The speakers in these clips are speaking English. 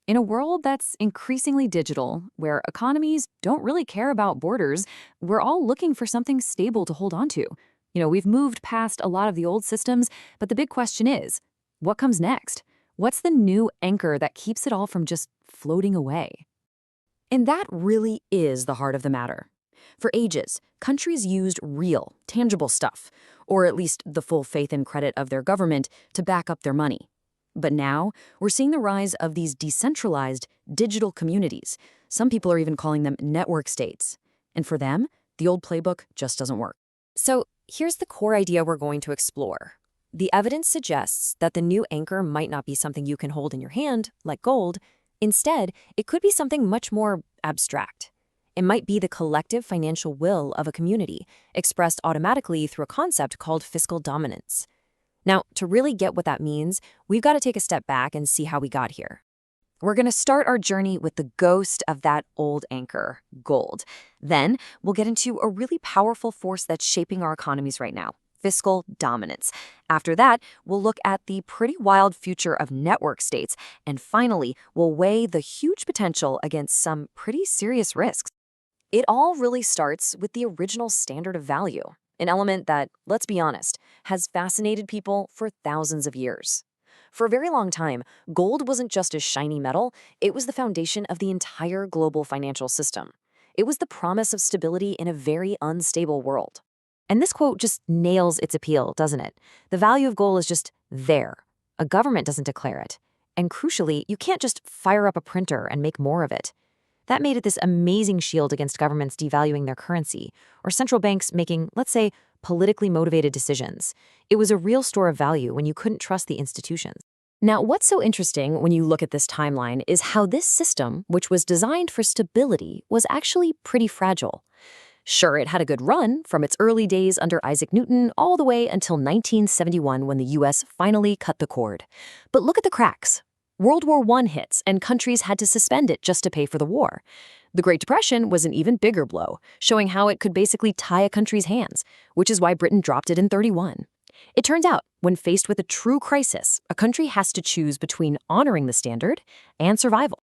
In a world that's increasingly digital, where economies don't really care about borders, we're all looking for something stable to hold on to. We've moved past a lot of the old systems, but the big question is, what comes next? What's the new anchor that keeps it all from just floating away? And that really is the heart of the matter. For ages, countries used real, tangible stuff, or at least the full faith and credit of their government, to back up their money. But now, we're seeing the rise of these decentralized, digital communities. Some people are even calling them network states. And for them, the old playbook just doesn't work. So here's the core idea we're going to explore. The evidence suggests that the new anchor might not be something you can hold in your hand, like gold. Instead, it could be something much more abstract. It might be the collective financial will of a community, expressed automatically through a concept called fiscal dominance. Now, to really get what that means, we've got to take a step back and see how we got here. We're going to start our journey with the ghost of that old anchor, gold. Then, we'll get into a really powerful force that's shaping our economies right now, fiscal dominance. After that, we'll look at the pretty wild future of network states. And finally, we'll weigh the huge potential against some pretty serious risks. It all really starts with the original standard of value, an element that, let's be honest, has fascinated people for thousands of years. For a very long time, gold wasn't just a shiny metal, it was the foundation of the entire global financial system. It was the promise of stability in a very unstable world. And this quote just nails its appeal, doesn't it? The value of gold is just there. A government doesn't declare it. And crucially, you can't just fire up a printer and make more of it. That made it this amazing shield against governments devaluing their currency, or central banks making, let's say, politically motivated decisions. It was a real store of value when you couldn't trust the institutions. Now, what's so interesting when you look at this timeline is how this system, which was designed for stability, was actually pretty fragile. Sure, it had a good run from its early days under Isaac Newton all the way until 1971 when the US finally cut the cord. But look at the cracks. World War I hits, and countries had to suspend it just to pay for the war. The Great Depression was an even bigger blow, showing how it could basically tie a country's hands, which is why Britain dropped it in 1931. It turns out, when faced with a true crisis, a country has to choose between honoring the standard and survival.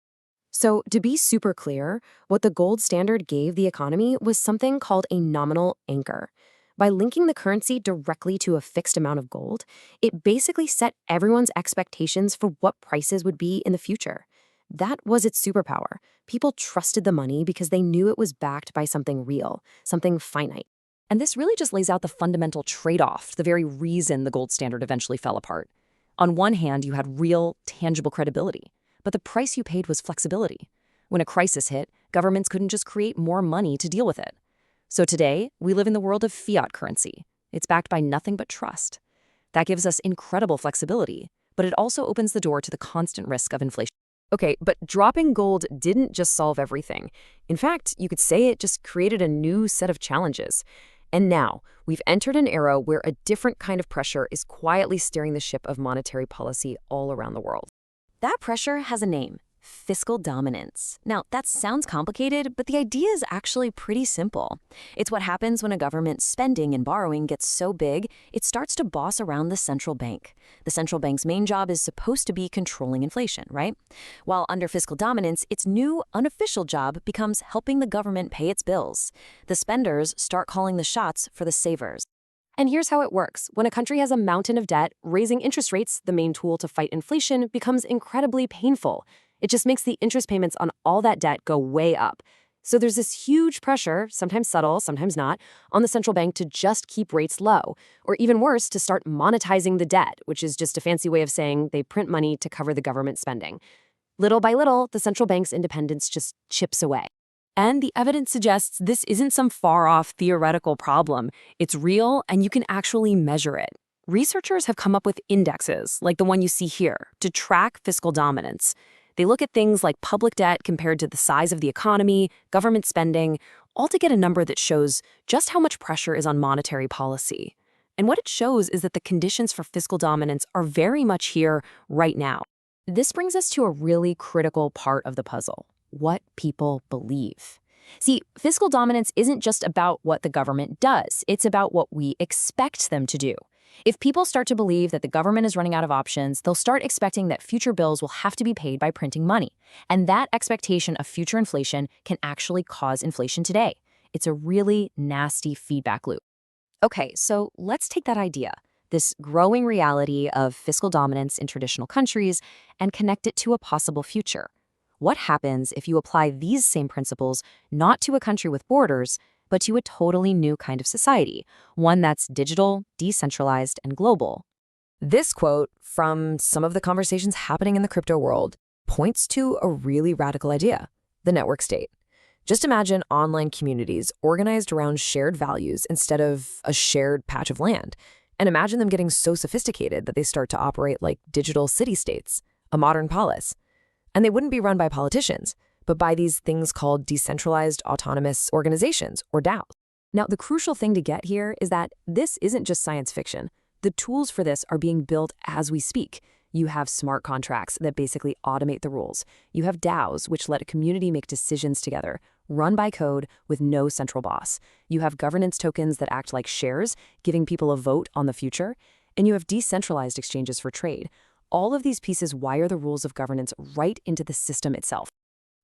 So, to be super clear, what the gold standard gave the economy was something called a nominal anchor. By linking the currency directly to a fixed amount of gold, it basically set everyone's expectations for what prices would be in the future. That was its superpower. People trusted the money because they knew it was backed by something real, something finite. And this really just lays out the fundamental trade-off, the very reason the gold standard eventually fell apart. On one hand, you had real, tangible credibility, but the price you paid was flexibility. When a crisis hit, governments couldn't just create more money to deal with it. So today, we live in the world of fiat currency. It's backed by nothing but trust. That gives us incredible flexibility, but it also opens the door to the constant risk of inflation. Okay, but dropping gold didn't just solve everything. In fact, you could say it just created a new set of challenges. And now, we've entered an era where a different kind of pressure is quietly steering the ship of monetary policy all around the world. That pressure has a name: fiscal dominance. Now, that sounds complicated, but the idea is actually pretty simple. It's what happens when a government's spending and borrowing gets so big, it starts to boss around the central bank. The central bank's main job is supposed to be controlling inflation, right? While under fiscal dominance, its new unofficial job becomes helping the government pay its bills. The spenders start calling the shots for the savers. And here's how it works. When a country has a mountain of debt, raising interest rates, the main tool to fight inflation, becomes incredibly painful. It just makes the interest payments on all that debt go way up. So there's this huge pressure, sometimes subtle, sometimes not, on the central bank to just keep rates low, or even worse, to start monetizing the debt, which is just a fancy way of saying they print money to cover the government spending. Little by little, the central bank's independence just chips away. And the evidence suggests this isn't some far-off theoretical problem. It's real, and you can actually measure it. Researchers have come up with indexes, like the one you see here, to track fiscal dominance. They look at things like public debt compared to the size of the economy, government spending, all to get a number that shows just how much pressure is on monetary policy. And what it shows is that the conditions for fiscal dominance are very much here right now. This brings us to a really critical part of the puzzle: what people believe. See, fiscal dominance isn't just about what the government does, it's about what we expect them to do. If people start to believe that the government is running out of options, they'll start expecting that future bills will have to be paid by printing money. And that expectation of future inflation can actually cause inflation today. It's a really nasty feedback loop. Okay, so let's take that idea, this growing reality of fiscal dominance in traditional countries, and connect it to a possible future. What happens if you apply these same principles not to a country with borders, but to a totally new kind of society, one that's digital, decentralized, and global? This quote from some of the conversations happening in the crypto world points to a really radical idea: the network state. Just imagine online communities organized around shared values instead of a shared patch of land. And imagine them getting so sophisticated that they start to operate like digital city-states, a modern polis. And they wouldn't be run by politicians, but by these things called decentralized autonomous organizations, or DAOs. Now, the crucial thing to get here is that this isn't just science fiction. The tools for this are being built as we speak. You have smart contracts that basically automate the rules. You have DAOs, which let a community make decisions together, run by code with no central boss. You have governance tokens that act like shares, giving people a vote on the future. And you have decentralized exchanges for trade. All of these pieces wire the rules of governance right into the system itself.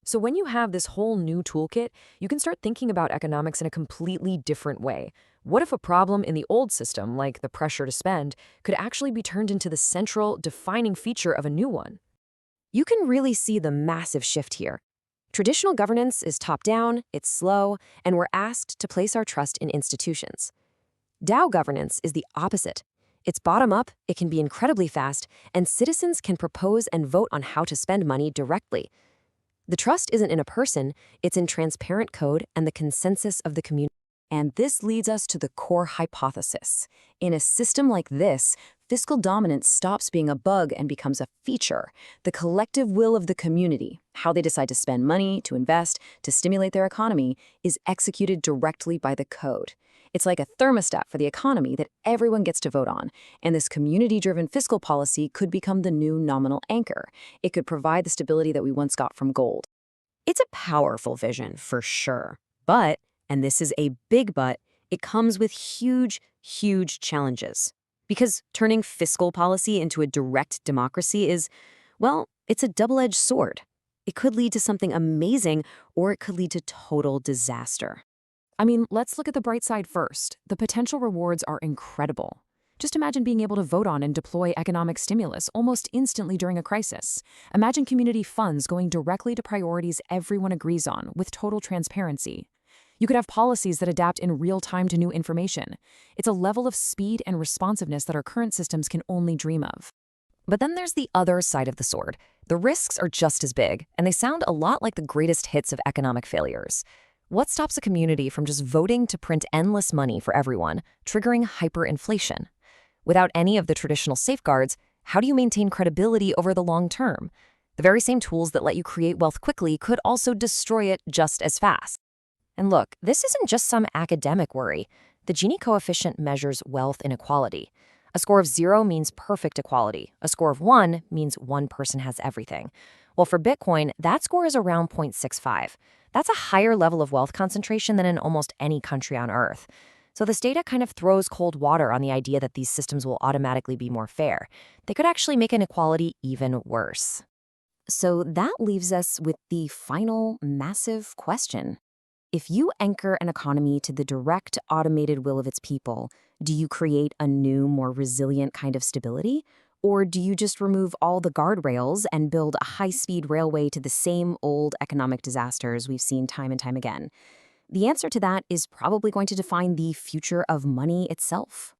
So when you have this whole new toolkit, you can start thinking about economics in a completely different way. What if a problem in the old system, like the pressure to spend, could actually be turned into the central, defining feature of a new one? You can really see the massive shift here. Traditional governance is top-down, it's slow, and we're asked to place our trust in institutions. DAO governance is the opposite. It's bottom-up, it can be incredibly fast, and citizens can propose and vote on how to spend money directly. The trust isn't in a person, it's in transparent code and the consensus of the community. And this leads us to the core hypothesis. In a system like this, fiscal dominance stops being a bug and becomes a feature. The collective will of the community, how they decide to spend money, to invest, to stimulate their economy, is executed directly by the code. It's like a thermostat for the economy that everyone gets to vote on, and this community-driven fiscal policy could become the new nominal anchor. It could provide the stability that we once got from gold. It's a powerful vision, for sure. But, and this is a big but, it comes with huge, huge challenges. Because turning fiscal policy into a direct democracy is, well, it's a double-edged sword. It could lead to something amazing, or it could lead to total disaster. I mean, let's look at the bright side first. The potential rewards are incredible. Just imagine being able to vote on and deploy economic stimulus almost instantly during a crisis. Imagine community funds going directly to priorities everyone agrees on, with total transparency. You could have policies that adapt in real time to new information. It's a level of speed and responsiveness that our current systems can only dream of. But then there's the other side of the sword. The risks are just as big, and they sound a lot like the greatest hits of economic failures. What stops a community from just voting to print endless money for everyone, triggering hyperinflation? Without any of the traditional safeguards, how do you maintain credibility over the long term? The very same tools that let you create wealth quickly could also destroy it just as fast. And look, this isn't just some academic worry. The Gini coefficient measures wealth inequality. A score of 0 means perfect equality. A score of 1 means one person has everything. Well, for Bitcoin, that score is around 0.65. That's a higher level of wealth concentration than in almost any country on Earth. So this data kind of throws cold water on the idea that these systems will automatically be more fair. They could actually make inequality even worse. So that leaves us with the final massive question. If you anchor an economy to the direct automated will of its people, do you create a new, more resilient kind of stability? Or do you just remove all the guardrails and build a high-speed railway to the same old economic disasters we've seen time and time again? The answer to that is probably going to define the future of money itself.